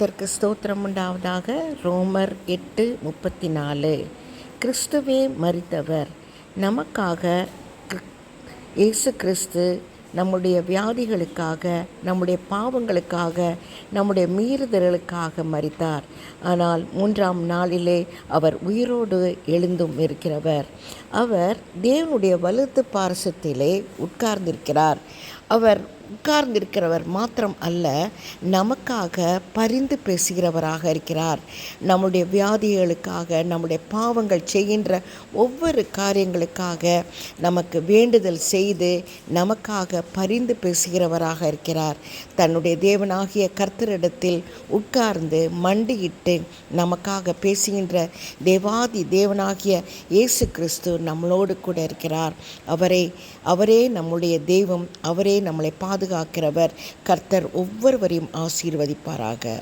கர்த்தருக்கு ஸ்தோத்திரம் உண்டாவதாக. ரோமர் 8:34. கிறிஸ்துவே மரித்தவர் நமக்காக. இயேசு கிறிஸ்து நம்முடைய வியாதிகளுக்காக, நம்முடைய பாவங்களுக்காக, நம்முடைய மீறுதல்களுக்காக மரித்தார். ஆனால் 3ஆம் நாளிலே அவர் உயிரோடு எழுந்தும் இருக்கிறவர். அவர் தேவனுடைய வலது பார்சத்திலே உட்கார்ந்திருக்கிறார். அவர் உட்கார்ந்திருக்கிறவர் மாத்திரம் அல்ல, நமக்காக பரிந்து பேசுகிறவராக இருக்கிறார். நம்முடைய வியாதிகளுக்காக, நம்முடைய பாவங்கள் செய்கின்ற ஒவ்வொரு காரியங்களுக்காக நமக்கு வேண்டுதல் செய்து நமக்காக பரிந்து பேசுகிறவராக இருக்கிறார். தன்னுடைய தேவனாகிய கர்த்தரிடத்தில் உட்கார்ந்து மண்டியிட்டு நமக்காக பேசுகின்ற தேவாதி தேவனாகிய இயேசு கிறிஸ்து நம்மளோடு கூட இருக்கிறார். அவரே நம்முடைய தெய்வம். அவரே நம்மளை பாதுகாக்கிறவர். கர்த்தர் ஒவ்வொருவரையும் ஆசீர்வதிப்பாராக.